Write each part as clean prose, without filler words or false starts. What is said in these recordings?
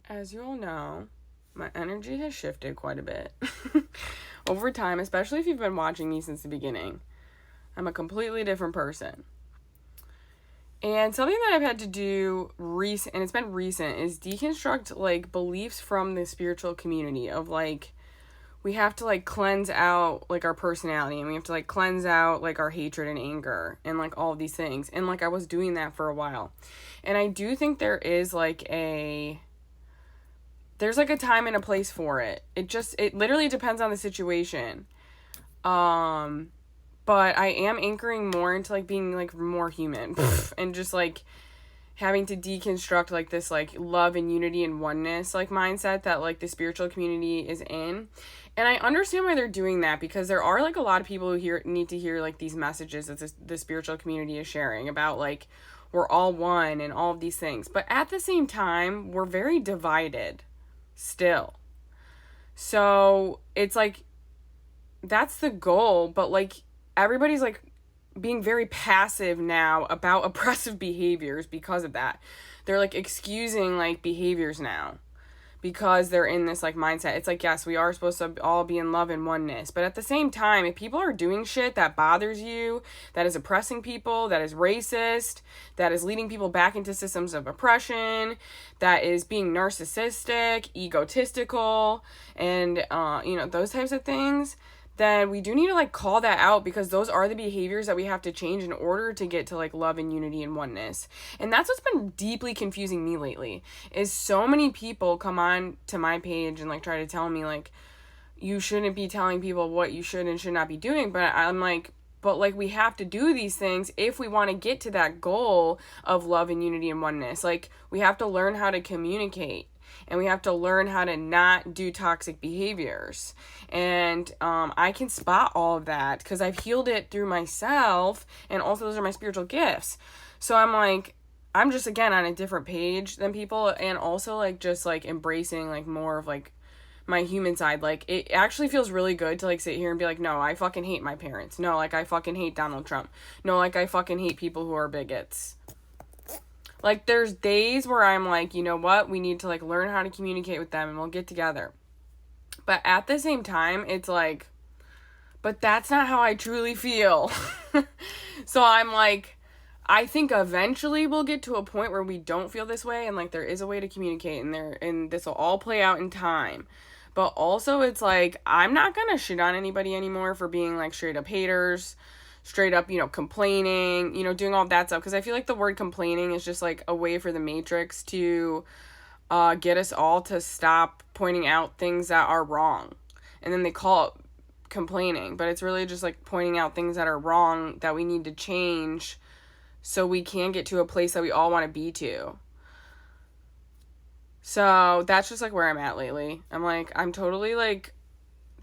As you all know, my energy has shifted quite a bit over time, especially if you've been watching me since the beginning. I'm a completely different person. And something that I've had to do recent, and it's been recent, is deconstruct like beliefs from the spiritual community of like we have to like cleanse out like our personality, and we have to like cleanse out like our hatred and anger and like all of these things. And like I was doing that for a while. And I do think there's like a time and a place for it. It literally depends on the situation. But I am anchoring more into like being like more human and just like having to deconstruct like this like love and unity and oneness like mindset that like the spiritual community is in. And I understand why they're doing that, because there are like a lot of people who need to hear like these messages that the spiritual community is sharing about like we're all one and all of these things. But at the same time, we're very divided still. So it's like that's the goal, but like everybody's like being very passive now about oppressive behaviors because of that. They're like excusing like behaviors now because they're in this like mindset. It's like, yes, we are supposed to all be in love and oneness, but at the same time, if people are doing shit that bothers you, that is oppressing people, that is racist, that is leading people back into systems of oppression, that is being narcissistic, egotistical, and those types of things, then we do need to like call that out, because those are the behaviors that we have to change in order to get to like love and unity and oneness. And that's what's been deeply confusing me lately, is so many people come on to my page and like try to tell me like you shouldn't be telling people what you should and should not be doing. But I'm like, but like we have to do these things if we want to get to that goal of love and unity and oneness. Like we have to learn how to communicate. And we have to learn how to not do toxic behaviors. And I can spot all of that because I've healed it through myself. And also those are my spiritual gifts. So I'm like, I'm just, again, on a different page than people. And also like just like embracing like more of like my human side. Like it actually feels really good to like sit here and be like, no, I fucking hate my parents. No, like I fucking hate Donald Trump. No, like I fucking hate people who are bigots. Like, there's days where I'm like, you know what? We need to, like, learn how to communicate with them and we'll get together. But at the same time, it's like, but that's not how I truly feel. So I'm like, I think eventually we'll get to a point where we don't feel this way, and, like, there is a way to communicate, and this will all play out in time. But also, it's like, I'm not gonna shit on anybody anymore for being, like, straight up haters, straight up, complaining, doing all of that stuff. Because I feel like the word complaining is just like a way for the Matrix to get us all to stop pointing out things that are wrong. And then they call it complaining. But it's really just like pointing out things that are wrong that we need to change so we can get to a place that we all want to be to. So that's just like where I'm at lately. I'm like, I'm totally like,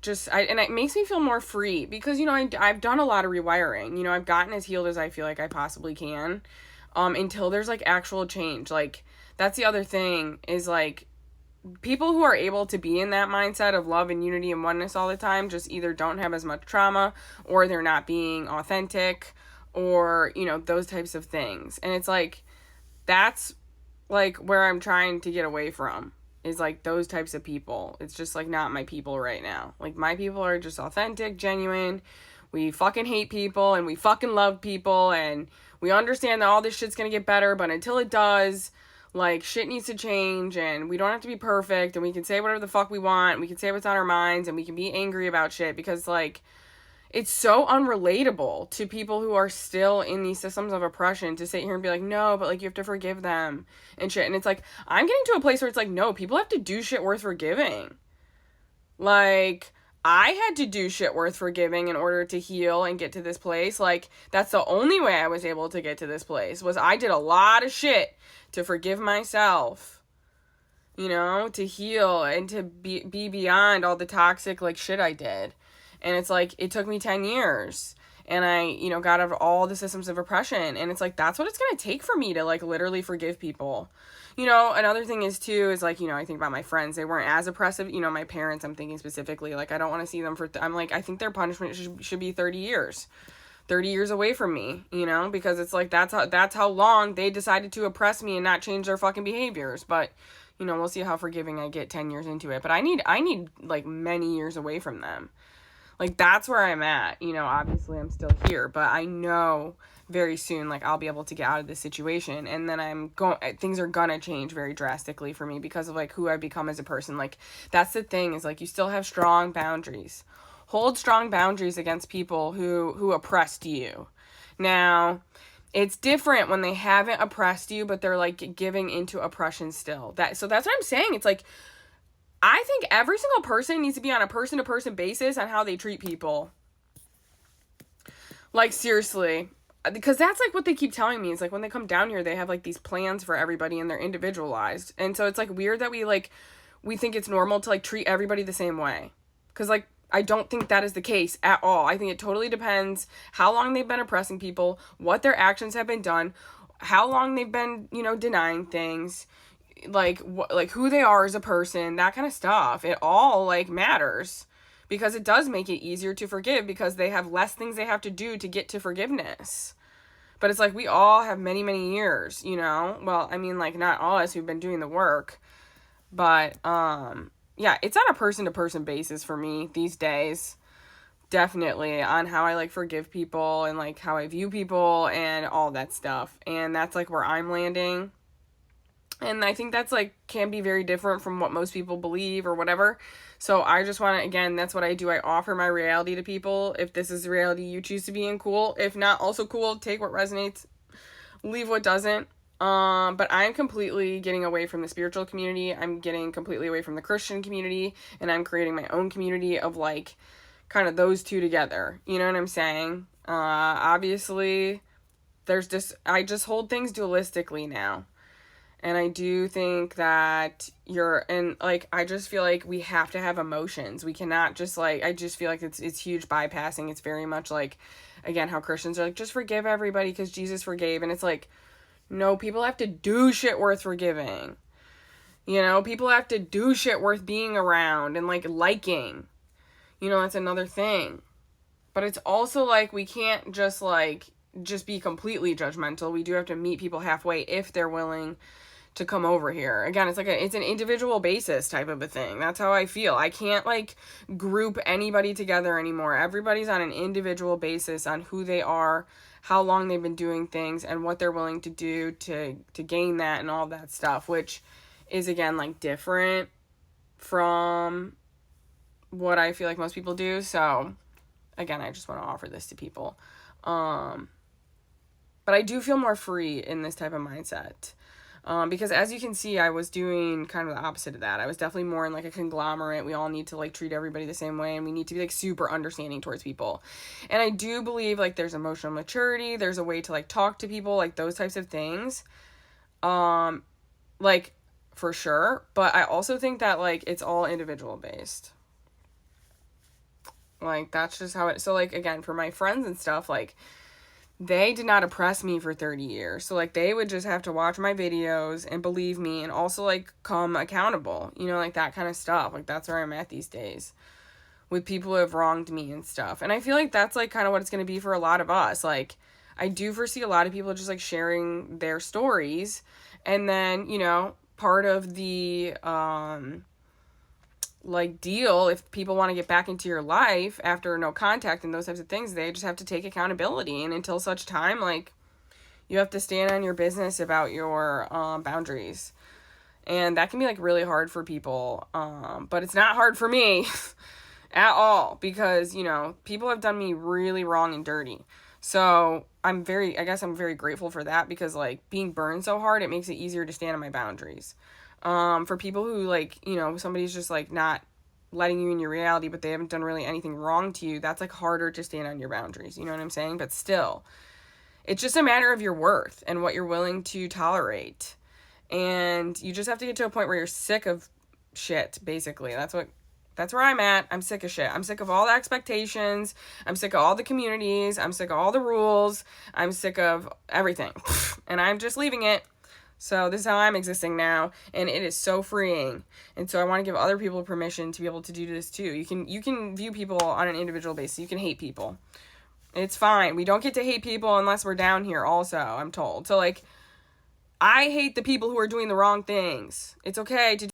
and it makes me feel more free because, I've done a lot of rewiring. I've gotten as healed as I feel like I possibly can, until there's, like, actual change. Like, that's the other thing is, like, people who are able to be in that mindset of love and unity and oneness all the time just either don't have as much trauma, or they're not being authentic, or, those types of things. And it's, like, that's, like, where I'm trying to get away from. Is like those types of people. It's just like not my people right now. Like my people are just authentic, genuine. We fucking hate people and we fucking love people, and we understand that all this shit's gonna get better, but until it does, like shit needs to change, and we don't have to be perfect, and we can say whatever the fuck we want, and we can say what's on our minds, and we can be angry about shit, because like it's so unrelatable to people who are still in these systems of oppression to sit here and be like, no, but like you have to forgive them and shit. And it's like, I'm getting to a place where it's like, no, people have to do shit worth forgiving. Like, I had to do shit worth forgiving in order to heal and get to this place. Like, that's the only way I was able to get to this place, was I did a lot of shit to forgive myself, to heal and to be beyond all the toxic like shit I did. And it's like, it took me 10 years. And I, got out of all the systems of oppression. And it's like, that's what it's going to take for me to, like, literally forgive people. Another thing is, too, is, like, I think about my friends. They weren't as oppressive. My parents, I'm thinking specifically. Like, I don't want to see them for... I'm like, I think their punishment should be 30 years. 30 years away from me, because it's like, that's how long they decided to oppress me and not change their fucking behaviors. But, You know, we'll see how forgiving I get 10 years into it. But I need like many years away from them. Like, that's where I'm at. You know, obviously I'm still here, but I know very soon, like, I'll be able to get out of this situation. And then things are gonna change very drastically for me because of, like, who I've become as a person. Like, that's the thing, is, like, you still have strong boundaries. Hold strong boundaries against people who oppressed you. Now, it's different when they haven't oppressed you, but they're, like, giving into oppression still. So that's what I'm saying. It's, like, I think every single person needs to be on a person-to-person basis on how they treat people. Like, seriously. Because that's, like, what they keep telling me. It's, like, when they come down here, they have, like, these plans for everybody, and they're individualized. And so it's, like, weird that we think it's normal to, like, treat everybody the same way. Because, like, I don't think that is the case at all. I think it totally depends how long they've been oppressing people, what their actions have been done, how long they've been, you know, denying things, like who they are as a person, that kind of stuff. It all, like, matters, because it does make it easier to forgive because they have less things they have to do to get to forgiveness. But it's like we all have many, many years, you know? Well, I mean, like, not all of us who've been doing the work, but yeah, it's on a person-to-person basis for me these days. Definitely on how I, like, forgive people and, like, how I view people and all that stuff. And that's, like, where I'm landing. And I think that's, like, can be very different from what most people believe or whatever. So I just want to, again, that's what I do. I offer my reality to people. If this is the reality you choose to be in, cool. If not, also cool. Take what resonates, leave what doesn't. But I'm completely getting away from the spiritual community. I'm getting completely away from the Christian community. And I'm creating my own community of, like, kind of those two together. You know what I'm saying? Obviously, I just hold things dualistically now. And I do think that I just feel like we have to have emotions. We cannot just, like, I just feel like it's huge bypassing. It's very much like, again, how Christians are like, just forgive everybody because Jesus forgave. And it's like, no, people have to do shit worth forgiving. You know, people have to do shit worth being around and, like, liking. You know, that's another thing. But it's also, like, we can't just be completely judgmental. We do have to meet people halfway if they're willing to come over here. Again, it's an individual basis type of a thing. That's how I feel. I can't, like, group anybody together anymore. Everybody's on an individual basis on who they are, how long they've been doing things, and what they're willing to do to gain that and all that stuff, which is, again, like, different from what I feel like most people do. So, again, I just want to offer this to people. But I do feel more free in this type of mindset. Because as you can see, I was doing kind of the opposite of that. I was definitely more in, like, a conglomerate. We all need to, like, treat everybody the same way, and we need to be, like, super understanding towards people. And I do believe, like, there's emotional maturity. There's a way to, like, talk to people, like, those types of things. Like, for sure. But I also think that, like, it's all individual based. Like, that's just how so, like, again, for my friends and stuff, like, they did not oppress me for 30 years. So, like, they would just have to watch my videos and believe me and also, like, come accountable. You know, like, that kind of stuff. Like, that's where I'm at these days with people who have wronged me and stuff. And I feel like that's, like, kind of what it's going to be for a lot of us. Like, I do foresee a lot of people just, like, sharing their stories. And then, you know, part of the, like, deal, if people want to get back into your life after no contact and those types of things, they just have to take accountability. And until such time, like, you have to stand on your business about your boundaries. And that can be, like, really hard for people. But it's not hard for me at all, because, you know, people have done me really wrong and dirty. So I guess I'm very grateful for that, because, like, being burned so hard, it makes it easier to stand on my boundaries. For people who, like, you know, somebody's just, like, not letting you in your reality, but they haven't done really anything wrong to you, that's, like, harder to stand on your boundaries. You know what I'm saying? But still, it's just a matter of your worth and what you're willing to tolerate. And you just have to get to a point where you're sick of shit, basically. That's where I'm at. I'm sick of shit. I'm sick of all the expectations. I'm sick of all the communities. I'm sick of all the rules. I'm sick of everything. And I'm just leaving it. So this is how I'm existing now, and it is so freeing. And so I want to give other people permission to be able to do this too. You can view people on an individual basis. You can hate people. It's fine. We don't get to hate people unless we're down here also, I'm told. So, like, I hate the people who are doing the wrong things. It's okay to